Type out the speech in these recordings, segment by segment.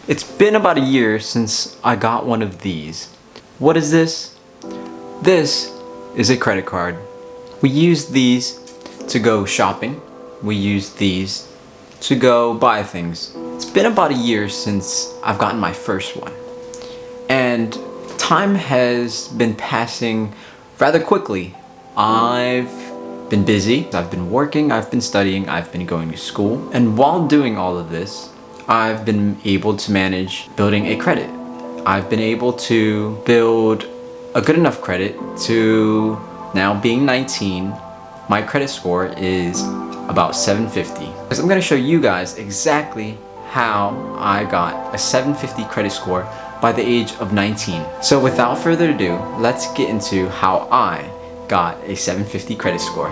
It's been about a year since I got one of these. What is this? This is a credit card. We use these to go shopping. We use these to go buy things. It's been about a year since I've gotten my first one. And time has been passing rather quickly. I've been busy, I've been working, I've been studying, I've been going to school. And while doing all of this, I've been able to manage building a credit. I've been able to build a good enough credit to now being 19, my credit score is about 750. So I'm going to show you guys exactly how I got a 750 credit score by the age of 19. So without further ado, let's get into how I got a 750 credit score.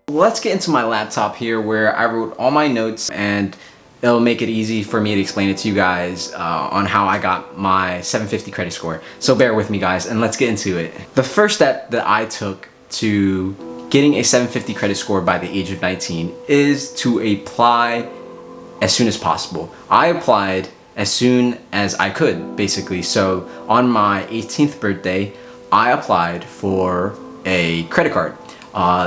Let's get into my laptop here where I wrote all my notes, and it'll make it easy for me to explain it to you guys on how I got my 750 credit score. So bear with me guys and let's get into it. The first step that I took to getting a 750 credit score by the age of 19 is to apply as soon as possible. I applied as soon as I could, basically. So on my 18th birthday, I applied for a credit card.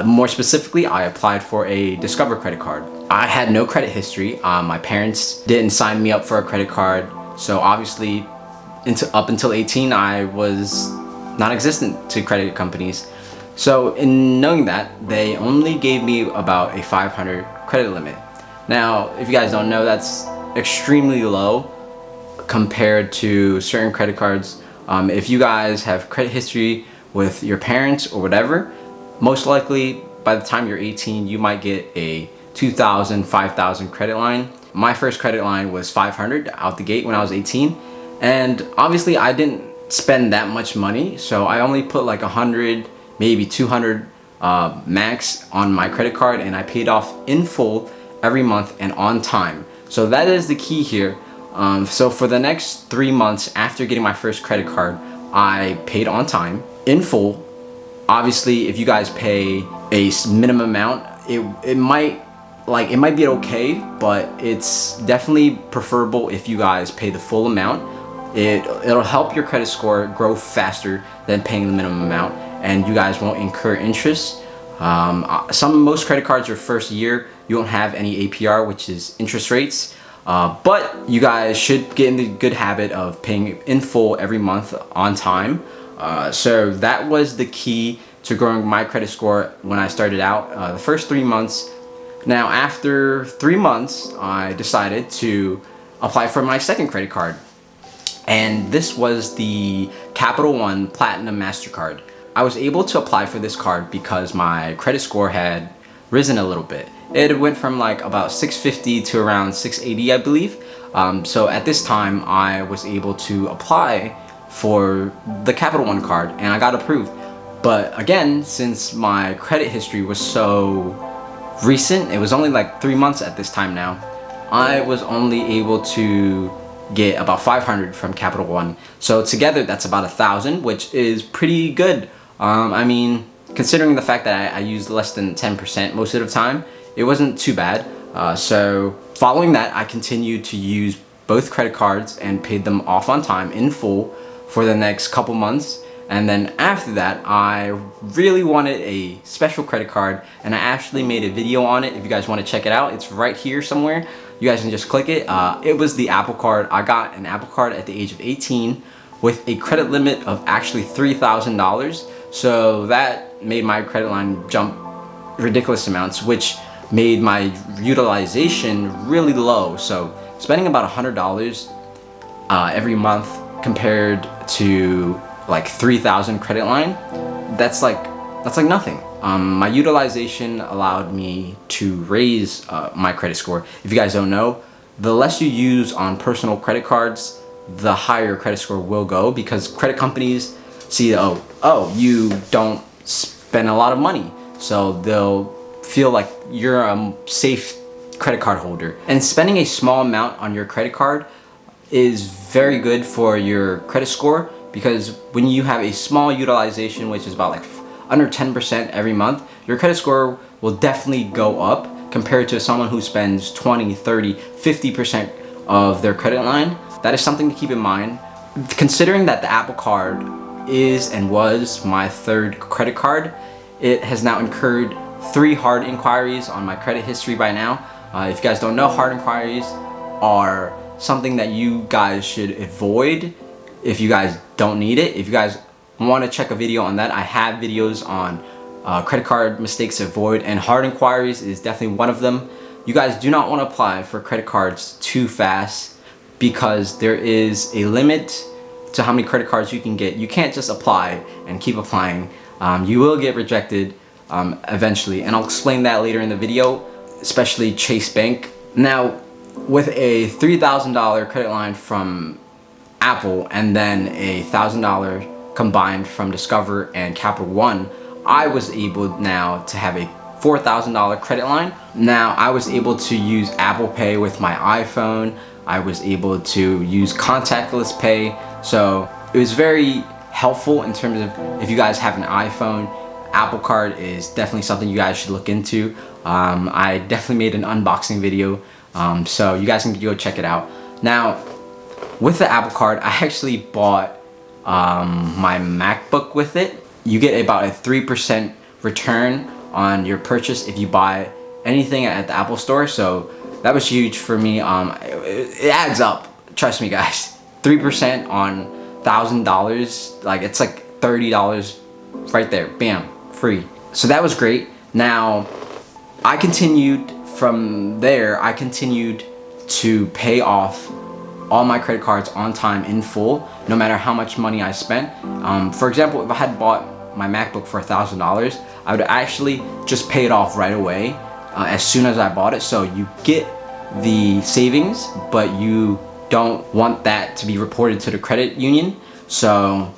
More specifically, I applied for a Discover credit card. I had no credit history. My parents didn't sign me up for a credit card, so obviously up until 18 I was non-existent to credit companies. So in knowing that, they only gave me about a 500 credit limit. Now, if you guys don't know, that's extremely low compared to certain credit cards. If you guys have credit history with your parents or whatever, most likely by the time you're 18 you might get a 2,000, 5,000 credit line. My first credit line was 500 out the gate when I was 18, and obviously I didn't spend that much money, so I only put like 100, maybe 200 max on my credit card, and I paid off in full every month and on time. So that is the key here. So for the next 3 months after getting my first credit card, I paid on time in full. Obviously, if you guys pay a minimum amount, it might be okay, but it's definitely preferable if you guys pay the full amount. It'll help your credit score grow faster than paying the minimum amount, and you guys won't incur interest. Most credit cards, your first year you won't have any APR, which is interest rates, but you guys should get in the good habit of paying in full every month on time. So that was the key to growing my credit score when I started out, the first 3 months. Now after 3 months, I decided to apply for my second credit card, and this was the Capital One Platinum MasterCard. I was able to apply for this card because my credit score had risen a little bit. It went from like about 650 to around 680, I believe. So at this time I was able to apply for the Capital One card, and I got approved. But again, since my credit history was so recent, it was only like 3 months at this time now, I was only able to get about 500 from Capital One. So together that's about 1,000, which is pretty good. I mean, considering the fact that I used less than 10% most of the time, it wasn't too bad. So following that, I continued to use both credit cards and paid them off on time in full for the next couple months. And then after that, I really wanted a special credit card, and I actually made a video on it. If you guys want to check it out, it's right here somewhere. You guys can just click it. It was the Apple Card. I got an Apple Card at the age of 18 with a credit limit of actually $3,000. So that made my credit line jump ridiculous amounts, which made my utilization really low. So spending about $100 every month compared to like 3,000 credit line, that's like nothing. My utilization allowed me to raise my credit score. If you guys don't know, the less you use on personal credit cards, the higher your credit score will go, because credit companies see, oh, you don't spend a lot of money, so they'll feel like you're a safe credit card holder. And spending a small amount on your credit card is very good for your credit score, because when you have a small utilization, which is about like under 10% every month, your credit score will definitely go up compared to someone who spends 20, 30, 50% of their credit line. That is something to keep in mind. Considering that the Apple Card is and was my third credit card, it has now incurred 3 hard inquiries on my credit history by now. If you guys don't know, hard inquiries are something that you guys should avoid if you guys don't need it. If you guys want to check a video on that, I have videos on credit card mistakes to avoid, and hard inquiries is definitely one of them. You guys do not want to apply for credit cards too fast because there is a limit to how many credit cards you can get. You can't just apply and keep applying. You will get rejected eventually, and I'll explain that later in the video, especially Chase Bank. Now, with a $3,000 credit line from Apple and then a $1,000 combined from Discover and Capital One, I was able now to have a $4,000 credit line. Now I was able to use Apple Pay with my iPhone. I was able to use contactless pay. So it was very helpful in terms of if you guys have an iPhone, Apple Card is definitely something you guys should look into. I definitely made an unboxing video, so you guys can go check it out. Now, with the Apple Card, I actually bought my MacBook with it. You get about a 3% return on your purchase if you buy anything at the Apple Store, so that was huge for me. It adds up, trust me guys. 3% on $1,000, like it's like $30 right there, bam, free. So that was great. Now, I continued from there, I continued to pay off all my credit cards on time in full, no matter how much money I spent. For example, if I had bought my MacBook for $1,000, I would actually just pay it off right away as soon as I bought it. So you get the savings, but you don't want that to be reported to the credit union. So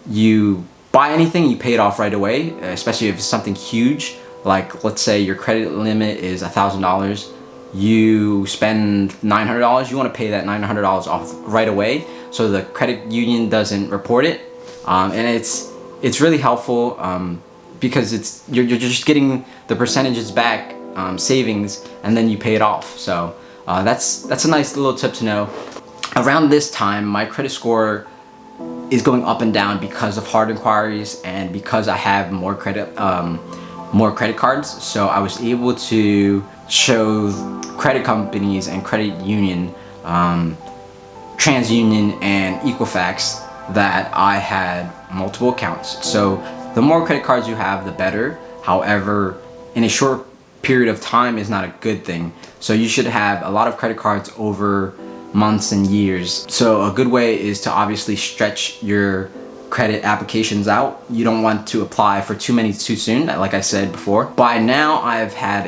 you buy anything, you pay it off right away, especially if it's something huge. Like let's say your credit limit is $1,000, you spend $900, you want to pay that $900 off right away so the credit union doesn't report it. And it's really helpful because you're just getting the percentages back, savings, and then you pay it off. So that's a nice little tip to know. Around this time, my credit score is going up and down because of hard inquiries and because I have more credit cards. So I was able to show credit companies and credit union, TransUnion and Equifax, that I had multiple accounts. So the more credit cards you have, the better. However, in a short period of time is not a good thing. So you should have a lot of credit cards over months and years. So a good way is to obviously stretch your credit applications out. You don't want to apply for too many too soon, like I said before. By now, I've had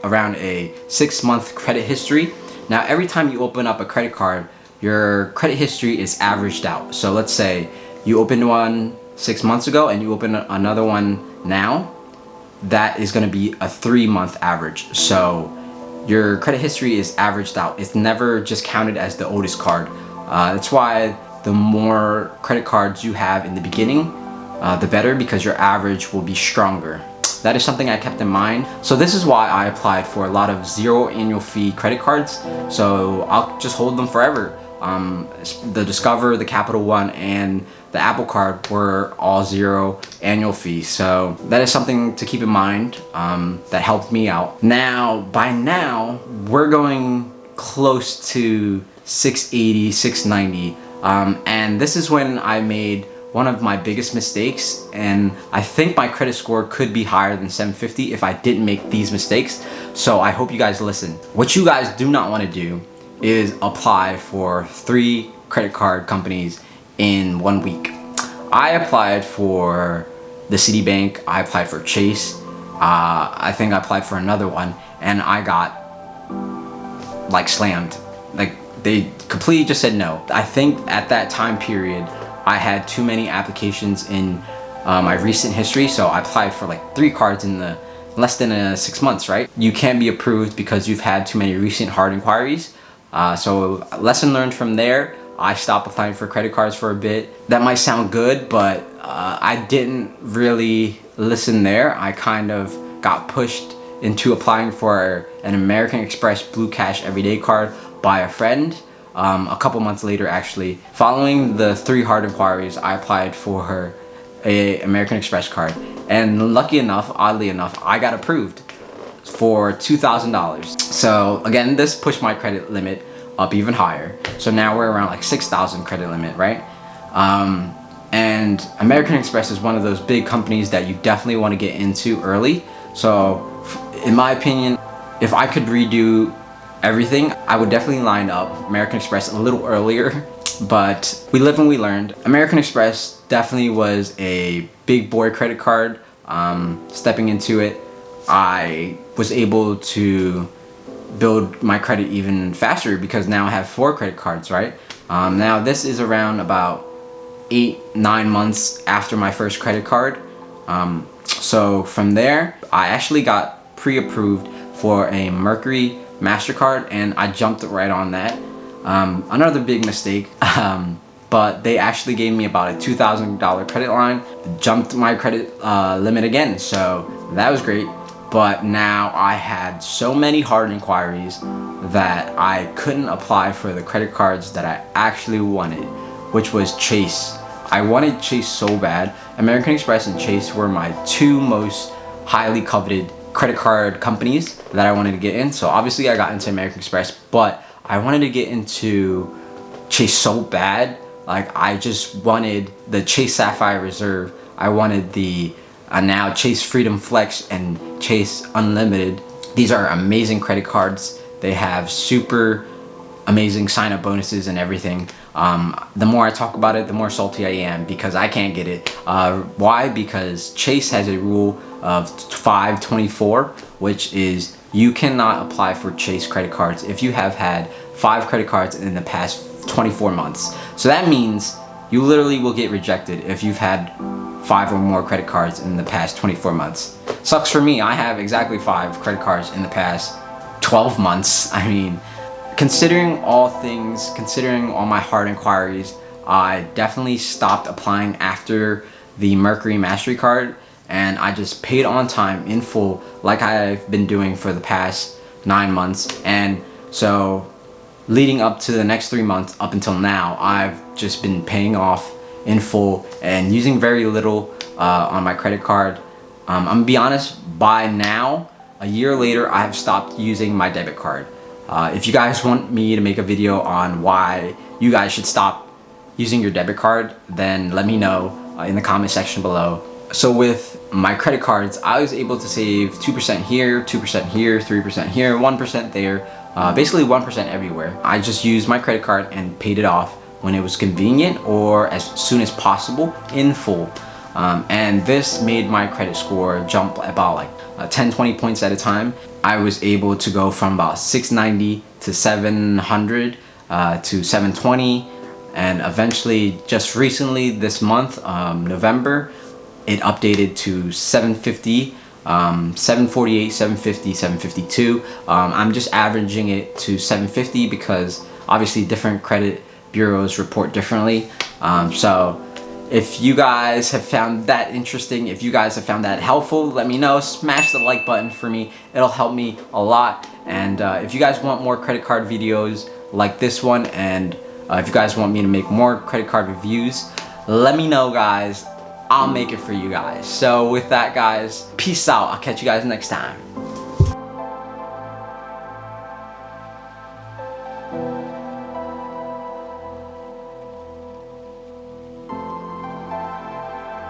around a 6-month credit history. Now, every time you open up a credit card, your credit history is averaged out. So let's say you opened one 6 months ago and you open another one now, that is going to be a 3-month average. So your credit history is averaged out. It's never just counted as the oldest card. That's why the more credit cards you have in the beginning, the better, because your average will be stronger. That is something I kept in mind. So this is why I applied for a lot of 0 annual fee credit cards. So I'll just hold them forever. The Discover, the Capital One, and the Apple Card were all 0 annual fees. So that is something to keep in mind that helped me out. Now, by now, we're going close to 680, 690. And this is when I made one of my biggest mistakes, and I think my credit score could be higher than 750 if I didn't make these mistakes. So I hope you guys listen. What you guys do not want to do is apply for 3 credit card companies in 1 week. I applied for the Citibank, I applied for Chase, I think I applied for another one, and I got slammed. They completely just said no. I think at that time period, I had too many applications in my recent history, so I applied for 3 cards in the less than 6 months, right? You can't be approved because you've had too many recent hard inquiries. So lesson learned from there, I stopped applying for credit cards for a bit. That might sound good, but I didn't really listen there. I kind of got pushed into applying for an American Express Blue Cash Everyday card by a friend. A couple months later, actually. Following the 3 hard inquiries, I applied for a American Express card, and lucky enough, oddly enough, I got approved for $2,000. So again, this pushed my credit limit up even higher. So now we're around like 6,000 credit limit, right? And American Express is one of those big companies that you definitely want to get into early. So in my opinion, if I could redo everything, I would definitely line up American Express a little earlier. But we live and we learned. American Express definitely was a big boy credit card. Stepping into it, I was able to build my credit even faster because now I have 4 credit cards, right? Now this is around about 8-9 months after my first credit card. So from there, I actually got pre-approved for a Mercury MasterCard, and I jumped right on that. Another big mistake, but they actually gave me about a $2,000 credit line, jumped my credit limit again, so that was great. But now I had so many hard inquiries that I couldn't apply for the credit cards that I actually wanted, which was Chase. I wanted Chase so bad. American Express and Chase were my 2 most highly coveted credit card companies that I wanted to get in. So obviously I got into American Express, but I wanted to get into Chase so bad. Like, I just wanted the Chase Sapphire Reserve. I wanted the now Chase Freedom Flex and Chase Unlimited. These are amazing credit cards. They have super amazing sign-up bonuses and everything. The more I talk about it, the more salty I am because I can't get it. Why? Because Chase has a rule of 524, which is you cannot apply for Chase credit cards if you have had 5 credit cards in the past 24 months. So that means you literally will get rejected if you've had 5 or more credit cards in the past 24 months. Sucks for me. I have exactly 5 credit cards in the past 12 months. I mean, considering all things, considering all my hard inquiries, I definitely stopped applying after the Mercury MasterCard, and I just paid on time in full like I've been doing for the past 9 months. And so leading up to the next 3 months up until now, I've just been paying off in full and using very little on my credit card. I'm gonna be honest, by now, a year later, I have stopped using my debit card. If you guys want me to make a video on why you guys should stop using your debit card, then let me know in the comment section below. So with my credit cards, I was able to save 2% here, 2% here, 3% here, 1% there, basically 1% everywhere. I just used my credit card and paid it off when it was convenient or as soon as possible in full. And this made my credit score jump about like 10-20 points at a time. I was able to go from about 690 to 700 to 720, and eventually just recently this month, November, it updated to 750, 748, 750, 752. I'm just averaging it to 750 because obviously different credit bureaus report differently. So if you guys have found that interesting, if you guys have found that helpful, let me know. Smash the like button for me. It'll help me a lot. And if you guys want more credit card videos like this one, and if you guys want me to make more credit card reviews, let me know, guys. I'll make it for you guys. So with that, guys, peace out. I'll catch you guys next time.